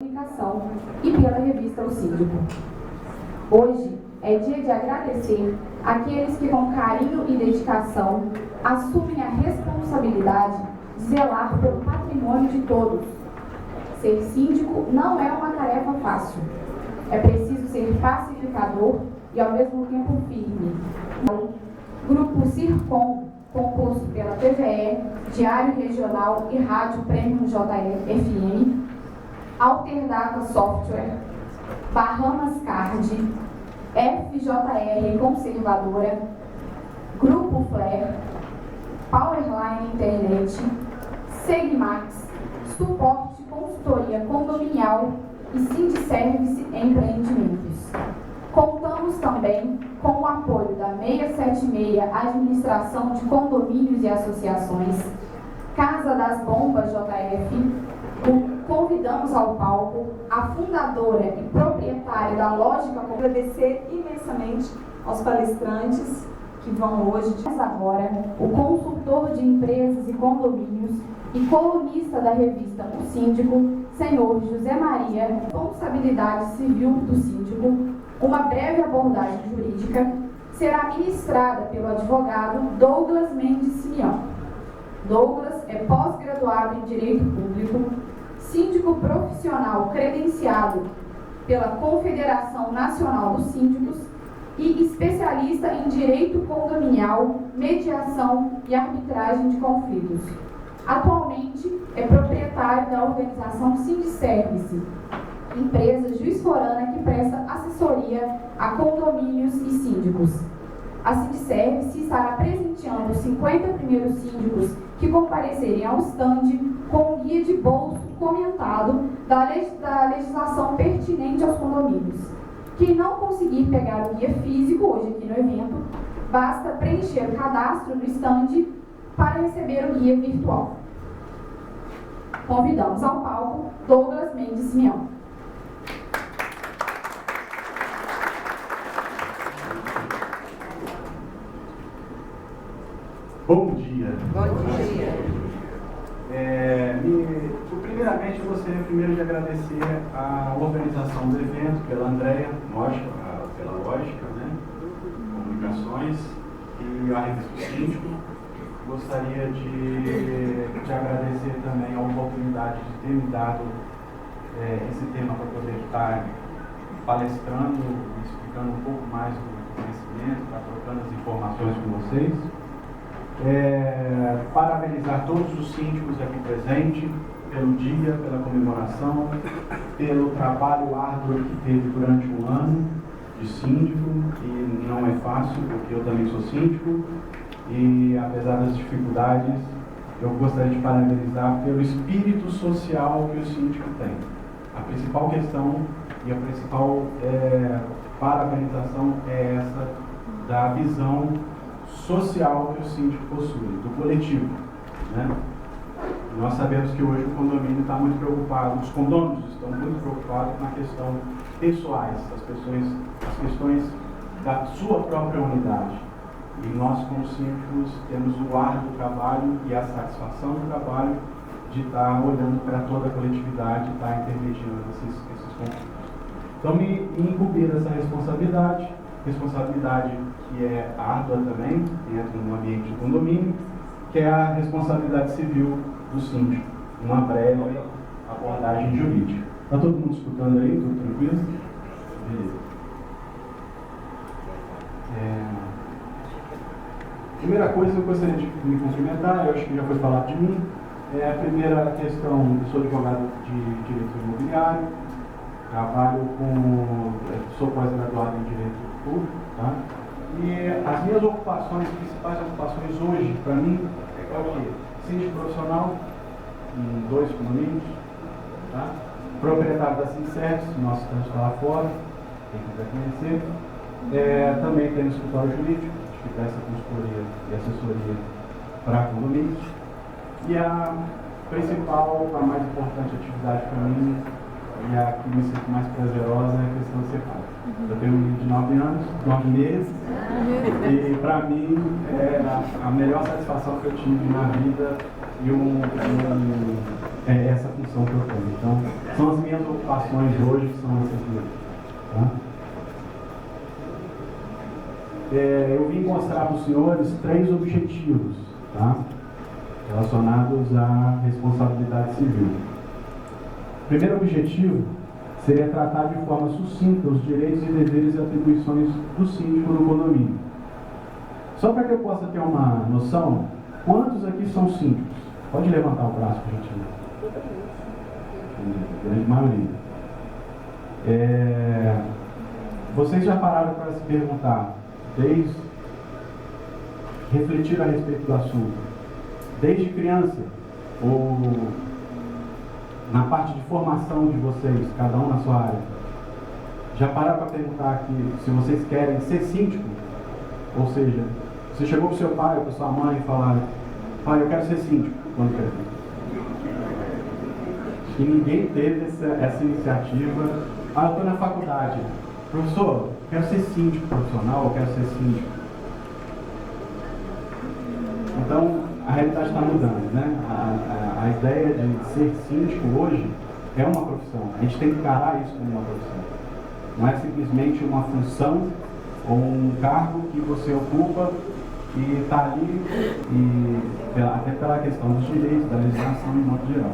Comunicação e pela revista O Síndico. Hoje é dia de agradecer àqueles que com carinho e dedicação assumem a responsabilidade de zelar pelo patrimônio de todos. Ser síndico não é uma tarefa fácil. É preciso ser pacificador e ao mesmo tempo firme. Grupo CIRCOM, composto pela TVE, Diário Regional e Rádio Premium JFM, Alterdata Software, Bahamas Card, FJR Conservadora, Grupo Flare, Powerline Internet, Segmax, Suporte Consultoria Condominial e Sindiservice Empreendimentos. Contamos também com o apoio da 676 Administração de Condomínios e Associações, Casa das Bombas JF. Convidamos ao palco a fundadora e proprietária da Lógica. Agradecer imensamente aos palestrantes que vão hoje. Agora, o consultor de empresas e condomínios e colunista da revista O Síndico, senhor José Maria, responsabilidade civil do síndico, uma breve abordagem jurídica, será ministrada pelo advogado Douglas Mendes Simeão. Douglas é pós-graduado em Direito Público, síndico profissional credenciado pela Confederação Nacional dos Síndicos e especialista em Direito Condominial, Mediação e Arbitragem de Conflitos. Atualmente é proprietário da organização Sindiservice, empresa juiz-forana que presta assessoria a condomínios e síndicos. A Sindiservice estará presenteando os 50 primeiros síndicos que comparecerem ao stand com um guia de bolso comentado da legislação pertinente aos condomínios. Quem não conseguir pegar o guia físico hoje aqui no evento, basta preencher o cadastro no stand para receber o guia virtual. Convidamos ao palco Douglas Mendes Simeão. Bom dia. Bom dia. Primeiramente, eu gostaria de agradecer a organização do evento, pela Andréia, pela Lógica, né? Comunicações e a revista O Síndico. Gostaria de agradecer também a oportunidade de ter me dado esse tema para poder estar palestrando, explicando um pouco mais do conhecimento, estar trocando as informações com vocês. Parabenizar todos os síndicos aqui presentes pelo dia, pela comemoração, pelo trabalho árduo que teve durante um ano de síndico, e não é fácil, porque eu também sou síndico, e apesar das dificuldades, eu gostaria de parabenizar pelo espírito social que o síndico tem. A principal questão e a principal parabenização é essa da visão social que o síndico possui, do coletivo, né? Nós sabemos que hoje o condomínio está muito preocupado, os condôminos estão muito preocupados na questão pessoais, as questões da sua própria unidade. E nós, como síndicos, temos o árduo trabalho e a satisfação do trabalho de estar olhando para toda a coletividade e estar intermediando esses conflitos. Então, me incumbi dessa responsabilidade que é árdua também, dentro do ambiente de condomínio, que é a responsabilidade civil do síndico, uma breve abordagem jurídica. Está todo mundo escutando aí? Tudo tranquilo? Beleza. Primeira coisa que eu gostaria de me cumprimentar, eu acho que já foi falado de mim, é a primeira questão. Eu sou advogado de direito imobiliário, sou pós-graduado em direito público, tá? E as minhas principais ocupações hoje, para mim, é o quê? Síndico profissional em 2 condomínios, tá? Proprietário da Sindiservice, nosso stand está lá fora, quem quiser conhecer. Também tenho escritório jurídico, que presta consultoria e assessoria para condomínios. E a principal, a mais importante atividade para mim, e a que me sinto mais prazerosa, é a questão de ser pai. Eu tenho um menino de 9 anos, 9 meses, e para mim é a melhor satisfação que eu tive na vida e essa função que eu tenho. Então, são as minhas ocupações hoje, que são essas duas. Tá? Eu vim mostrar para os senhores 3 objetivos, tá? Relacionados à responsabilidade civil. O primeiro objetivo seria tratar de forma sucinta os direitos e deveres e atribuições do síndico no condomínio. Só para que eu possa ter uma noção, quantos aqui são síndicos? Pode levantar o braço para a gente ver. A grande maioria. Vocês já pararam para se perguntar, refletir a respeito do assunto, desde criança, ou na parte de formação de vocês, cada um na sua área, já pararam para perguntar aqui se vocês querem ser síndico? Ou seja, você chegou para o seu pai ou para sua mãe e falaram: pai, eu quero ser síndico quando crescer. E ninguém teve essa iniciativa. Eu estou na faculdade. Professor, quero ser síndico profissional, eu quero ser síndico. Então, a realidade está mudando, né? A ideia de ser síndico hoje é uma profissão. A gente tem que encarar isso como uma profissão. Não é simplesmente uma função ou um cargo que você ocupa e está ali, até pela questão dos direitos, da legislação em modo geral.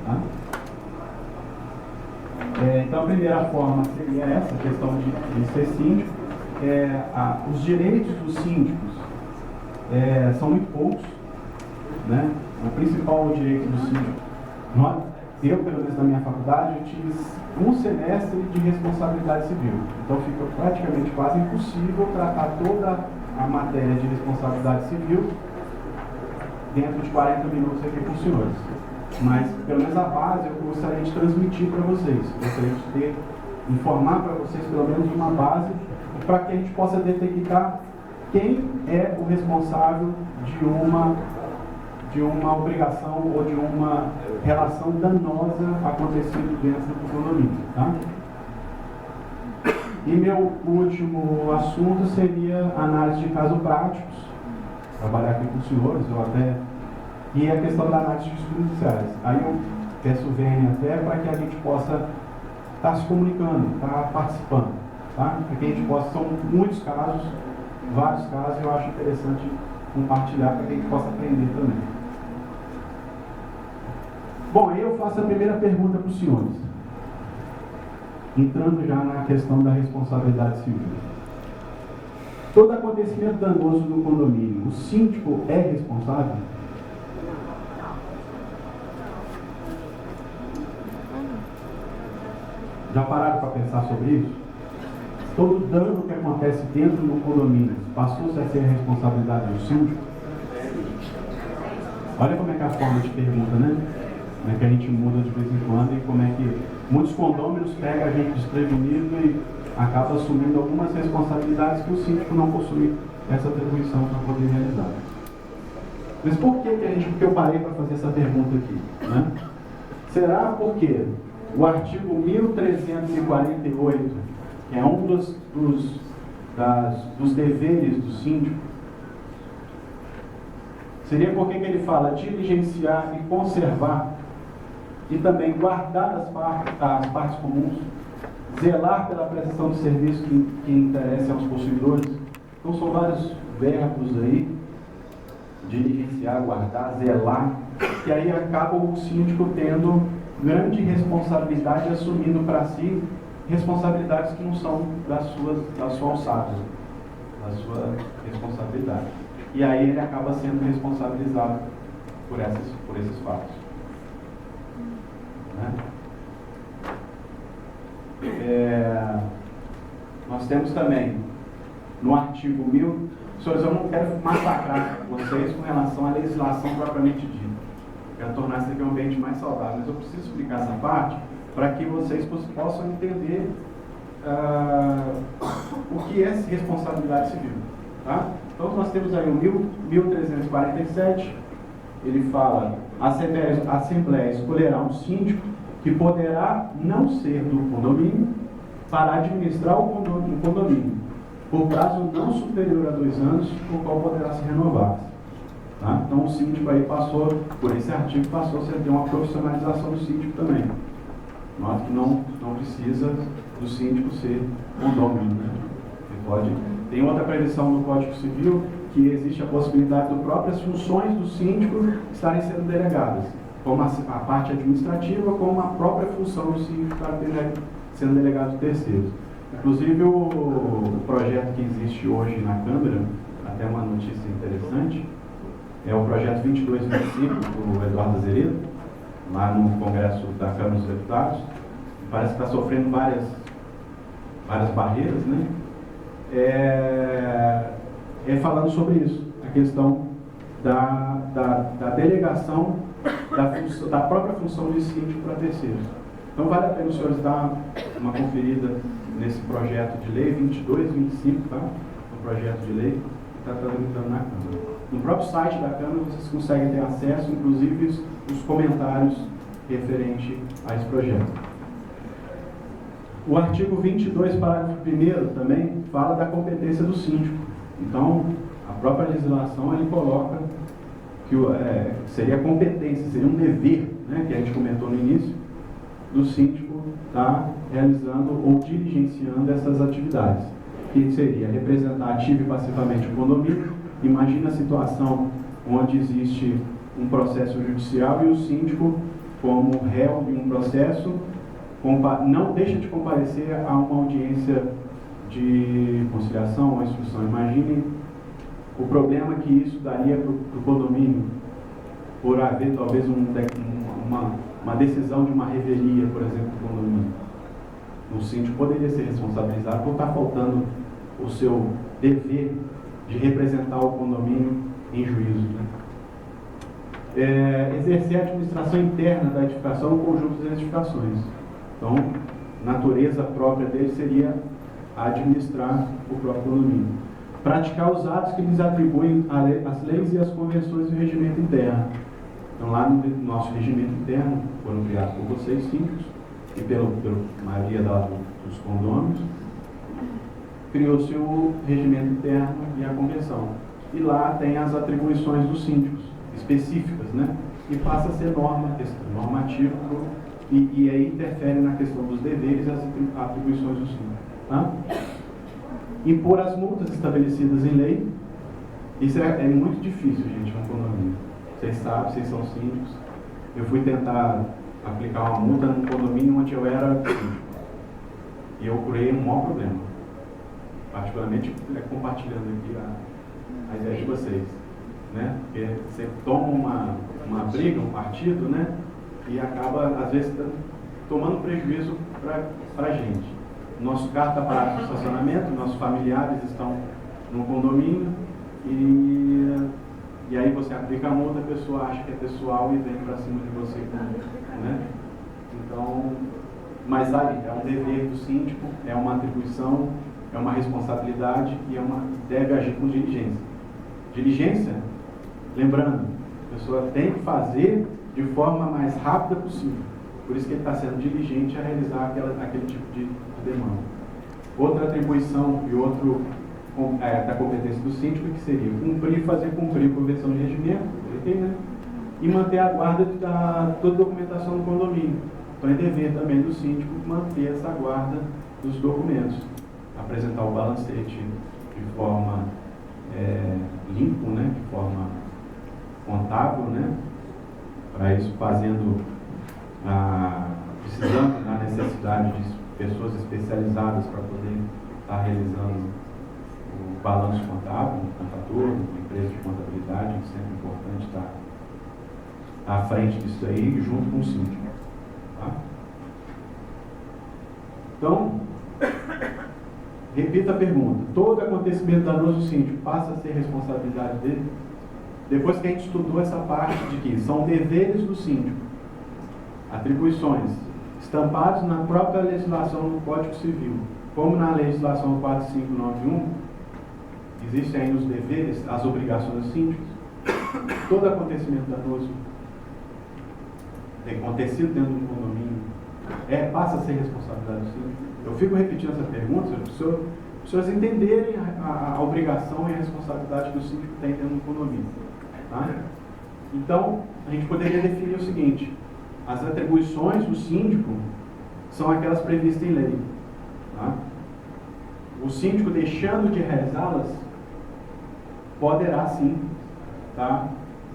Tá? Então, a primeira forma seria essa questão de ser síndico. Os direitos dos síndicos são muito poucos, né? O principal direito do síndico, eu, pelo menos na minha faculdade, eu tive um semestre de responsabilidade civil. Então, fica praticamente quase impossível tratar toda a matéria de responsabilidade civil dentro de 40 minutos aqui com os senhores. Mas, pelo menos a base, eu gostaria de transmitir para vocês. Gostaria de informar para vocês, pelo menos, uma base para que a gente possa detectar quem é o responsável de uma obrigação ou de uma relação danosa acontecendo dentro do condomínio. Tá? E meu último assunto seria análise de casos práticos. Trabalhar aqui com os senhores, e a questão da análise de estudos judiciais. Aí eu peço o VN até para que a gente possa estar se comunicando, estar participando, tá? Para que a gente possa, são muitos casos, vários casos, eu acho interessante compartilhar para que a gente possa aprender também. Bom, aí eu faço a primeira pergunta para os senhores, entrando já na questão da responsabilidade civil. Todo acontecimento danoso no condomínio, o síndico é responsável? Já pararam para pensar sobre isso? Todo dano que acontece dentro do condomínio passou-se a ser a responsabilidade do síndico? Olha como é que é a forma de pergunta, né? Como é que a gente muda de vez em quando e como é que muitos condôminos pegam a gente desprevenido e acaba assumindo algumas responsabilidades que o síndico não possui essa atribuição para poder realizar. Mas por que eu parei para fazer essa pergunta aqui? Né? Será porque o artigo 1348, que é um dos deveres do síndico, seria porque ele fala diligenciar e conservar e também guardar as partes comuns, zelar pela prestação de serviço que interessa aos possuidores. Então são vários verbos aí: diligenciar, guardar, zelar, que aí acaba o síndico tendo grande responsabilidade, assumindo para si responsabilidades que não são da sua alçada, da sua responsabilidade. E aí ele acaba sendo responsabilizado por esses fatos. Né? Nós temos também no artigo 1000, senhores, eu não quero massacrar vocês com relação à legislação propriamente dita. Quero tornar isso aqui um ambiente mais saudável, mas eu preciso explicar essa parte para que vocês possam entender o que é responsabilidade civil. Tá? Então nós temos aí o 1347, ele fala: a Assembleia escolherá um síndico que poderá não ser do condomínio para administrar o condomínio, por prazo não superior a 2 anos, o qual poderá se renovar. Tá? Então o síndico aí passou, por esse artigo, passou a ter uma profissionalização do síndico também. Nota que não precisa do síndico ser condômino, né? Tem outra previsão no Código Civil que existe a possibilidade de próprias funções do síndico estarem sendo delegadas, como a parte administrativa, como a própria função do síndico estar sendo delegado de terceiros. Inclusive o projeto que existe hoje na Câmara, até uma notícia interessante, é o projeto 2225 do Eduardo Azeredo, lá no Congresso da Câmara dos Deputados. Parece que está sofrendo várias barreiras, né? Falando sobre isso, a questão da delegação da própria função de síndico para terceiros. Então vale a pena os senhores dar uma conferida nesse projeto de lei 2225, tá? Um projeto de lei que está tramitando na Câmara. No próprio site da Câmara vocês conseguem ter acesso, inclusive, os comentários referente a esse projeto. O artigo 22, parágrafo 1º, também fala da competência do síndico. Então, a própria legislação ele coloca que seria competência, seria um dever, né, que a gente comentou no início, do síndico estar realizando ou diligenciando essas atividades, que seria representar ativa e passivamente o condomínio. Imagina a situação onde existe um processo judicial e o síndico, como réu de um processo, não deixa de comparecer a uma audiência de conciliação ou instrução. Imaginem o problema que isso daria para o condomínio, por haver talvez uma decisão de uma revelia, por exemplo, do condomínio. O síndico poderia ser responsabilizado por estar faltando o seu dever de representar o condomínio em juízo, né? Exercer a administração interna da edificação ou conjunto das edificações. Então, a natureza própria dele seria administrar o próprio condomínio. Praticar os atos que lhes atribuem as leis e as convenções do regimento interno. Então, lá no nosso regimento interno, foram criados por vocês, síndicos, e pela maioria dos condôminos, criou-se o regimento interno e a convenção. E lá tem as atribuições dos síndicos, específicas, né? E passa a ser normativo, e aí interfere na questão dos deveres e as atribuições do síndico. Tá? Impor as multas estabelecidas em lei. Isso é muito difícil, gente, no condomínio. Vocês sabem, vocês são síndicos. Eu fui tentar aplicar uma multa num condomínio onde eu era síndico. E eu criei um maior problema. Particularmente compartilhando aqui a ideia de vocês. Né? Porque você toma uma briga, um partido, né? E acaba, às vezes, tomando prejuízo para a gente. Nosso carro está parado no estacionamento, nossos familiares estão no condomínio e aí você aplica a multa, a pessoa acha que é pessoal e vem para cima de você, né? Então, mas aí é um dever do síndico, é uma atribuição, é uma responsabilidade e deve agir com diligência. Diligência, lembrando, a pessoa tem que fazer de forma mais rápida possível. Por isso que ele está sendo diligente a realizar aquele tipo de demanda. Outra atribuição e outro da competência do síndico, que seria fazer cumprir a convenção de regimento, né? E manter a guarda de toda a documentação do condomínio. Então é dever também do síndico manter essa guarda dos documentos. Apresentar o balancete de forma limpo, né? De forma contábil, né? Para isso, precisando da necessidade de pessoas especializadas para poder estar realizando o balanço contábil, um contador, uma empresa de contabilidade, é sempre importante estar à frente disso aí, junto com o síndico. Tá? Então, repita a pergunta. Todo acontecimento danoso do síndico passa a ser responsabilidade dele? Depois que a gente estudou essa parte de que são deveres do síndico, atribuições, estampados na própria legislação do Código Civil, como na legislação 4591, existem aí os deveres, as obrigações dos síndicos. Todo acontecimento danoso tem acontecido dentro de um condomínio, passa a ser responsabilidade do síndico. Eu fico repetindo essa pergunta para os senhores entenderem a obrigação e a responsabilidade que o síndico tem dentro do condomínio. Tá? Então, a gente poderia definir o seguinte: as atribuições do síndico são aquelas previstas em lei. Tá? O síndico, deixando de realizá-las, poderá sim estar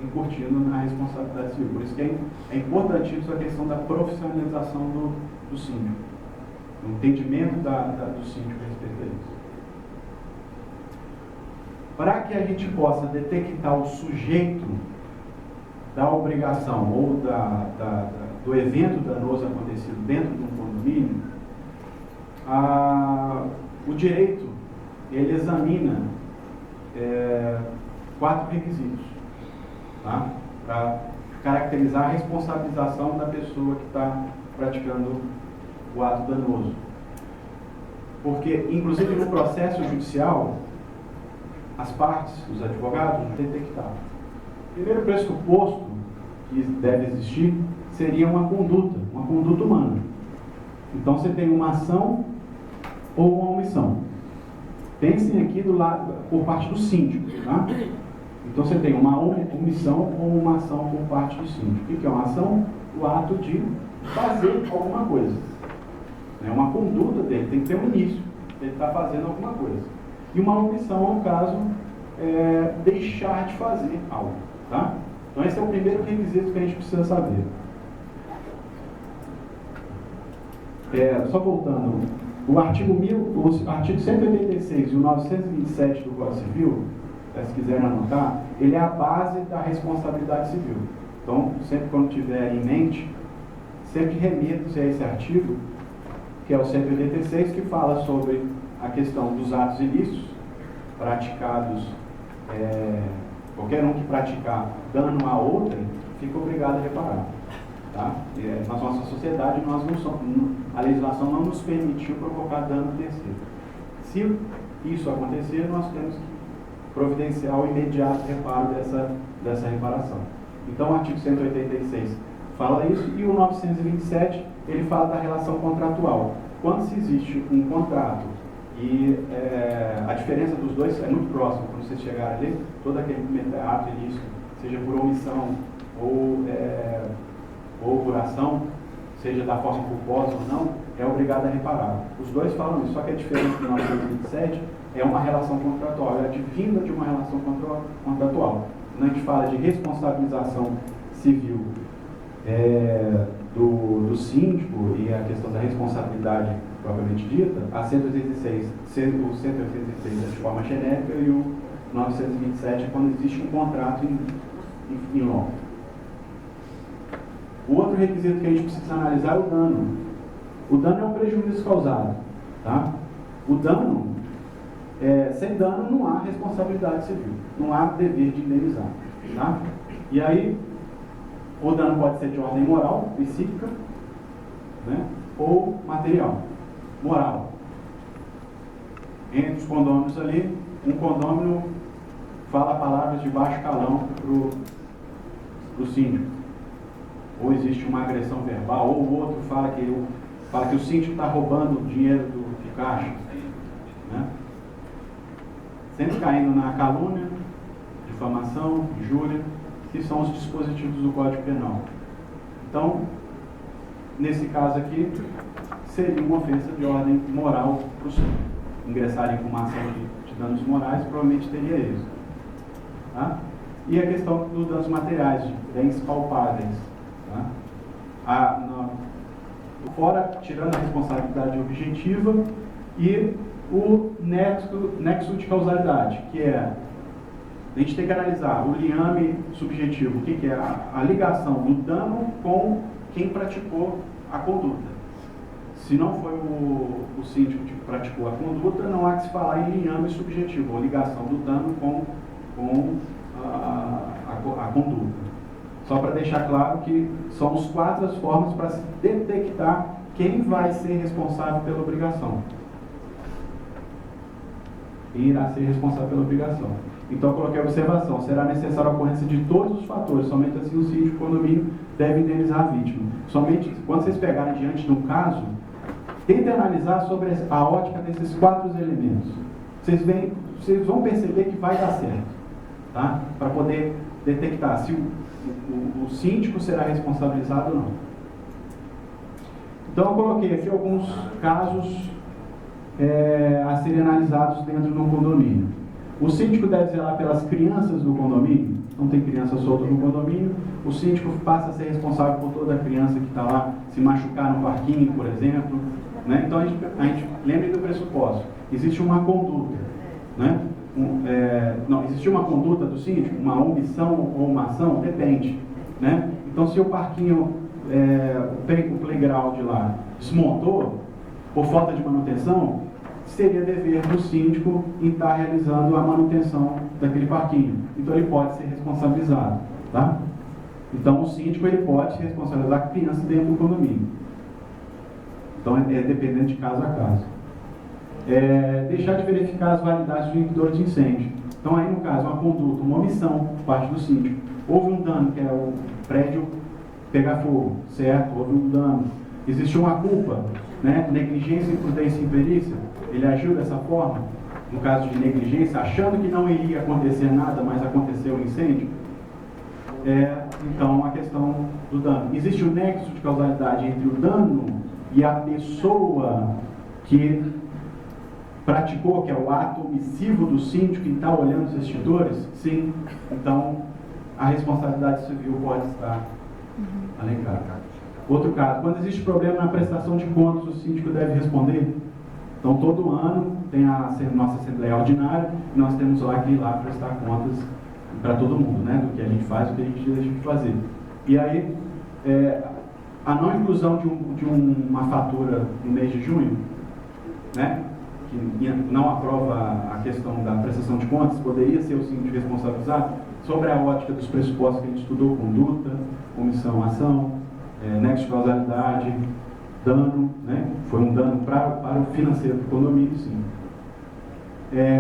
incutindo na responsabilidade civil. Por isso que é importantíssima a questão da profissionalização do síndico, o entendimento do síndico a respeito disso. Para que a gente possa detectar o sujeito da obrigação ou do evento danoso acontecido dentro de um condomínio, o direito ele examina 4 requisitos, tá? Para caracterizar a responsabilização da pessoa que está praticando o ato danoso. Porque, inclusive no processo judicial, as partes, os advogados, detectaram. O primeiro pressuposto que deve existir seria uma conduta humana. Então você tem uma ação ou uma omissão. Pensem aqui do lado, por parte do síndico, tá? Então você tem uma omissão ou uma ação por parte do síndico. O que é uma ação? O ato de fazer alguma coisa. É uma conduta dele, tem que ter um início, ele está fazendo alguma coisa. E uma omissão, no caso, é deixar de fazer algo. Tá? Então esse é o primeiro requisito que a gente precisa saber. Só voltando, o artigo 186 e o 927 do Código Civil, se quiserem anotar, ele é a base da responsabilidade civil. Então, sempre quando tiver em mente, sempre remeta-se a esse artigo, que é o 186, que fala sobre a questão dos atos ilícitos praticados, qualquer um que praticar dano a outrem, fica obrigado a reparar. Tá? Na nossa sociedade, a legislação não nos permitiu provocar dano terceiro. Se isso acontecer, nós temos que providenciar o imediato reparo dessa reparação. Então, o artigo 186 fala isso, e o 927, ele fala da relação contratual. Quando se existe um contrato e a diferença dos dois é muito próxima, quando vocês chegarem ali, todo aquele ato ilícito, seja por omissão ou por ação, seja da forma culposa ou não, é obrigado a reparar. Os dois falam isso, só que a diferença do 927 é uma relação contratual, é advinda de uma relação contratual. Quando a gente fala de responsabilização civil do síndico e a questão da responsabilidade propriamente dita, a 186, o 186 é de forma genérica e o 927 é quando existe um contrato em loco. O outro requisito que a gente precisa analisar é o dano. O dano é um prejuízo causado. Tá? O dano, sem dano não há responsabilidade civil, não há dever de indenizar. Tá? E aí, o dano pode ser de ordem moral, psíquica, né? Ou material. Moral. Entre os condôminos ali, um condômino fala palavras de baixo calão para o síndico. Ou existe uma agressão verbal, ou o outro fala que o síndico está roubando o dinheiro do caixa. Né? Sempre caindo na calúnia, difamação, injúria, que são os dispositivos do Código Penal. Então, nesse caso aqui, seria uma ofensa de ordem moral para o síndico. Ingressarem com uma ação de danos morais, provavelmente teria isso. Tá? E a questão dos danos materiais, de bens palpáveis. Tá? Fora, tirando a responsabilidade objetiva e o nexo de causalidade, que é a gente tem que analisar o liame subjetivo, o que é a ligação do dano com quem praticou a conduta. Se não foi o síndico que praticou a conduta, não há que se falar em liame subjetivo, ou ligação do dano com a conduta. Só para deixar claro que são as 4 formas para se detectar quem vai ser responsável pela obrigação. Quem irá ser responsável pela obrigação. Então eu coloquei a observação: será necessária a ocorrência de todos os fatores, somente assim o síndico condomínio deve indenizar a vítima. Somente quando vocês pegarem diante de um caso, tentem analisar sobre a ótica desses 4 elementos. Vocês vão perceber que vai dar certo, tá? Para poder detectar se o síndico será responsabilizado ou não. Então eu coloquei aqui alguns casos a serem analisados dentro de um condomínio. O síndico deve zelar pelas crianças do condomínio. Não tem criança solta no condomínio. O síndico passa a ser responsável por toda a criança que está lá se machucar no parquinho, por exemplo. Né? Então a gente lembra do pressuposto. Existe uma conduta. Né? Não, existe uma conduta do síndico, uma omissão ou uma ação? Depende. Né? Então se o parquinho, o playground lá desmontou por falta de manutenção, seria dever do síndico em estar realizando a manutenção daquele parquinho. Então ele pode ser responsabilizado, tá? Então o síndico ele pode se responsabilizar a criança dentro do condomínio. Então é dependendo de caso a caso. Deixar de verificar as validades do inibidor de incêndio. Então aí no caso uma conduta, uma omissão por parte do síndico. Houve um dano, que é o prédio pegar fogo, certo? Houve um dano. Existiu uma culpa, né? Negligência, imprudência e imperícia. Ele agiu dessa forma, no caso de negligência, achando que não iria acontecer nada, mas aconteceu um incêndio. Então, a questão do dano. Existe um nexo de causalidade entre o dano e a pessoa que praticou, que é o ato omissivo do síndico, que está olhando os extintores? Sim. Então, a responsabilidade civil pode estar alencada. Outro caso, quando existe problema na prestação de contas, o síndico deve responder? Então, todo ano tem a nossa Assembleia Ordinária e nós temos lá que ir lá prestar contas para todo mundo, né? Do que a gente faz e do que a gente deixa de fazer. E aí, a não inclusão de uma fatura no mês de junho, né? Que não aprova a questão da prestação de contas, poderia ser o síndico responsabilizado sobre a ótica dos pressupostos que a gente estudou: conduta, omissão, ação, nexo de causalidade, dano, né? Foi um dano para o financeiro do condomínio, sim.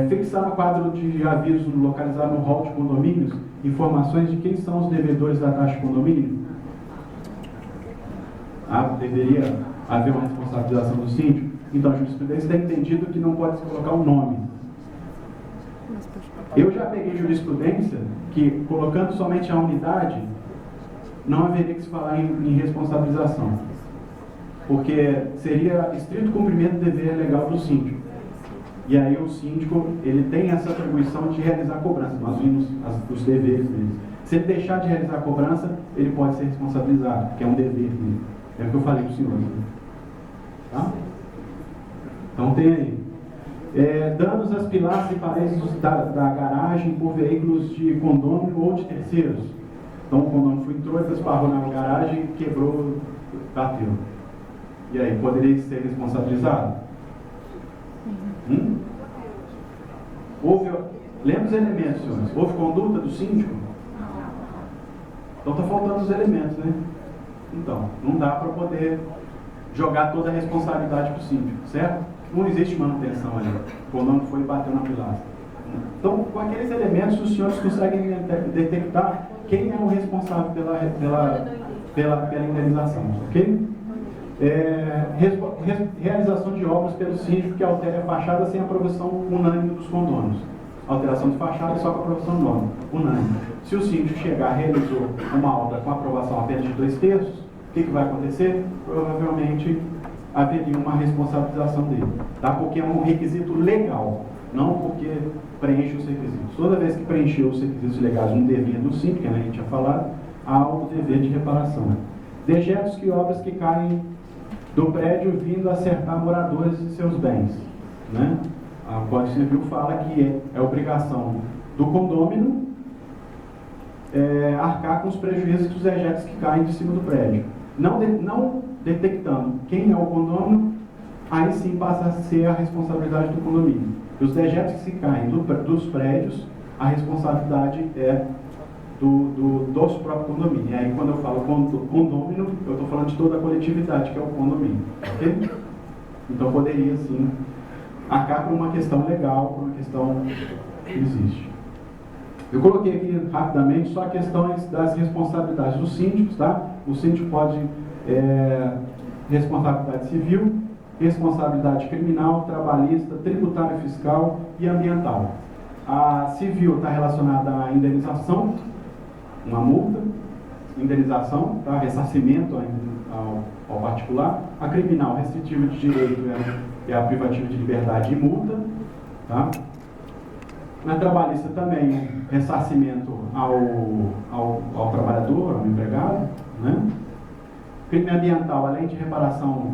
Fixar no quadro de aviso localizado no hall de condomínios informações de quem são os devedores da taxa de condomínio. Deveria haver uma responsabilização do síndico. Então a jurisprudência tem entendido que não pode se colocar o nome. Eu já peguei jurisprudência que, colocando somente a unidade, não haveria que se falar em responsabilização, porque seria estrito cumprimento do dever legal do síndico. E aí o síndico, ele tem essa atribuição de realizar a cobrança. Nós vimos os deveres dele. Se ele deixar de realizar a cobrança, ele pode ser responsabilizado, porque é um dever dele. É o que eu falei para o senhor. Tá? Então tem aí. Danos às pilastras e paredes da garagem por veículos de condômino ou de terceiros. Então o condômino entrou, esbarrou na garagem, quebrou, bateu. E aí, poderia ser responsabilizado? Lembra os elementos, senhores? Houve conduta do síndico? Então está faltando os elementos, né? Então, não dá para poder jogar toda a responsabilidade para o síndico, certo? Não existe manutenção ali. O condômino foi e bateu na pilastra. Então, com aqueles elementos, os senhores conseguem detectar quem é o responsável pela indenização, ok? Realização de obras pelo síndico que altere a fachada sem aprovação unânime dos condôminos. Alteração de fachada só com aprovação unânime. Se o síndico chegar, realizou uma obra com aprovação apenas de 2/3, o que vai acontecer? Provavelmente haveria uma responsabilização dele, tá? Porque é um requisito legal, não porque preenche os requisitos. Toda vez que preencheu os requisitos legais, um dever do síndico, que a gente tinha falado, há o dever de reparação. Dejetos e obras que caem do prédio vindo acertar moradores e seus bens, né? O Código Civil fala que é obrigação do condômino arcar com os prejuízos dos dejetos que caem de cima do prédio. Não detectando quem é o condômino, aí sim passa a ser a responsabilidade do condomínio. E os dejetos que se caem dos prédios, a responsabilidade é dos próprios condomínios. E aí, quando eu falo condômino, eu estou falando de toda a coletividade, que é o condomínio. Ok? Então, poderia, sim, arcar por uma questão legal, por uma questão que existe. Eu coloquei aqui, rapidamente, só questões das responsabilidades dos síndicos, tá? O síndico pode responsabilidade civil, responsabilidade criminal, trabalhista, tributária, fiscal e ambiental. A civil está relacionada à indenização, uma multa, indenização, tá? Ressarcimento ao particular. A criminal, restritiva de direito, é a privativa de liberdade e multa. Tá? Na trabalhista também, ressarcimento ao trabalhador, ao empregado. Né? Crime ambiental, além de reparação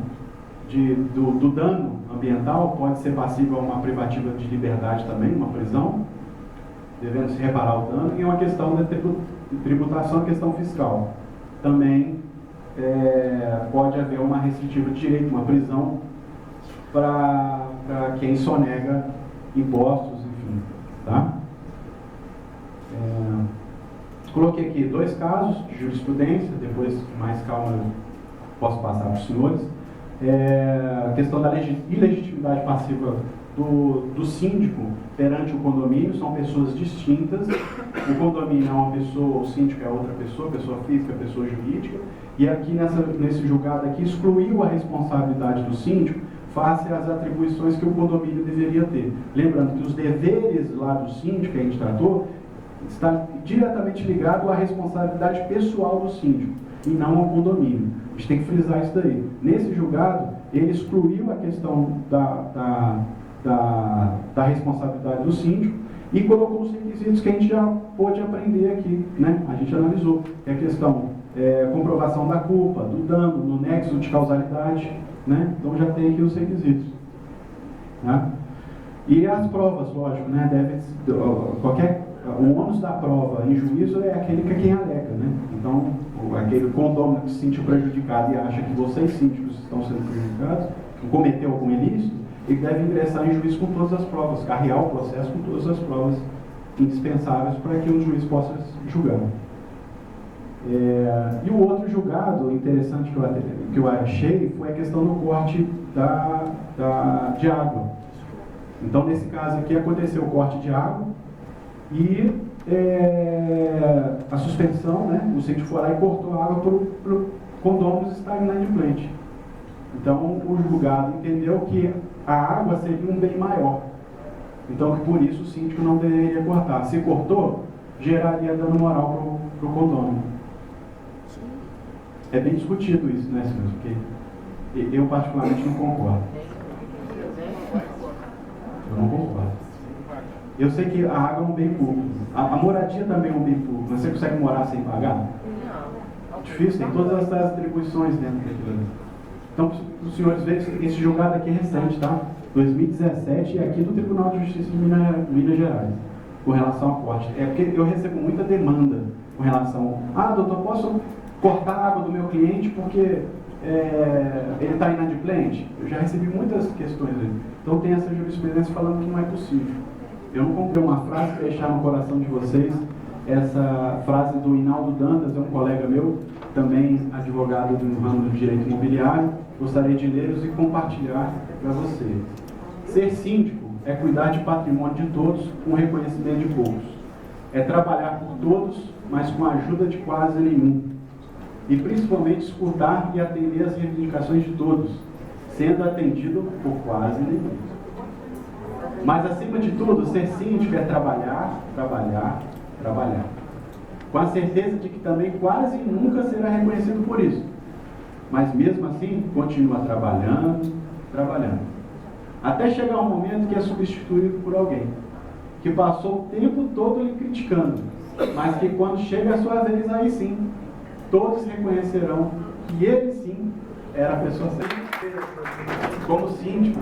do dano ambiental, pode ser passível a uma privativa de liberdade também, uma prisão, devendo se reparar o dano. E uma questão de tributação, questão fiscal. Também pode haver uma restritiva de direito, uma prisão para quem sonega impostos, enfim. Tá? Coloquei aqui 2 casos de jurisprudência, depois, com mais calma, eu posso passar para os senhores. A questão da ilegitimidade passiva do síndico perante o condomínio, são pessoas distintas. O condomínio é uma pessoa, o síndico é outra pessoa física, pessoa jurídica. E aqui nesse julgado aqui excluiu a responsabilidade do síndico face às atribuições que o condomínio deveria ter. Lembrando que os deveres lá do síndico que a gente tratou está diretamente ligado à responsabilidade pessoal do síndico e não ao condomínio. A gente tem que frisar isso daí. Nesse julgado, ele excluiu a questão da responsabilidade do síndico e colocou os requisitos que a gente já pôde aprender aqui, né? A gente analisou, que é a questão comprovação da culpa, do dano, no nexo de causalidade, né? Então já tem aqui os requisitos, né? E as provas, lógico, né? O ônus da prova em juízo é aquele que é quem alega, né? Então, aquele condômino que se sentiu prejudicado e acha que vocês síndicos estão sendo prejudicados, que cometeu algum ilícito, ele deve ingressar em juízo com todas as provas, carrear o processo com todas as provas indispensáveis para que o juiz possa julgar. E o outro julgado interessante que eu achei foi a questão do corte de água. Então, nesse caso aqui, aconteceu o corte de água e a suspensão, né? O síndico foi lá e cortou a água para o condômino estar inadimplente. Então, o julgado entendeu que a água seria um bem maior. Então, que por isso o síndico não deveria cortar. Se cortou, geraria dano moral para o condômino. É bem discutido isso, né, senhores? Porque eu particularmente não concordo. Eu não concordo. Eu sei que a água é um bem público. A moradia também é um bem público. Mas você consegue morar sem pagar? Não. Difícil, tem todas essas atribuições dentro daquilo. Então, os senhores veem que esse julgado aqui é recente, tá? 2017, e aqui do Tribunal de Justiça de Minas Gerais, com relação ao corte. É porque eu recebo muita demanda com relação doutor, posso cortar a água do meu cliente porque ele está inadimplente? Eu já recebi muitas questões aí. Então tem essa jurisprudência falando que não é possível. Eu não comprei uma frase para deixar no coração de vocês. Essa frase do Hinaldo Dantas, é um colega meu, também advogado do ramo do direito imobiliário. Gostaria de lê-los e compartilhar para vocês. Ser síndico é cuidar de patrimônio de todos com reconhecimento de poucos. É trabalhar por todos, mas com a ajuda de quase nenhum. E principalmente escutar e atender as reivindicações de todos, sendo atendido por quase nenhum. Mas acima de tudo, ser síndico é trabalhar, trabalhar, trabalhar. Com a certeza de que também quase nunca será reconhecido por isso. Mas mesmo assim, continua trabalhando, trabalhando. Até chegar um momento que é substituído por alguém que passou o tempo todo lhe criticando, mas que quando chega a sua vez, aí sim, todos reconhecerão que ele sim era a pessoa certa. Como síndico,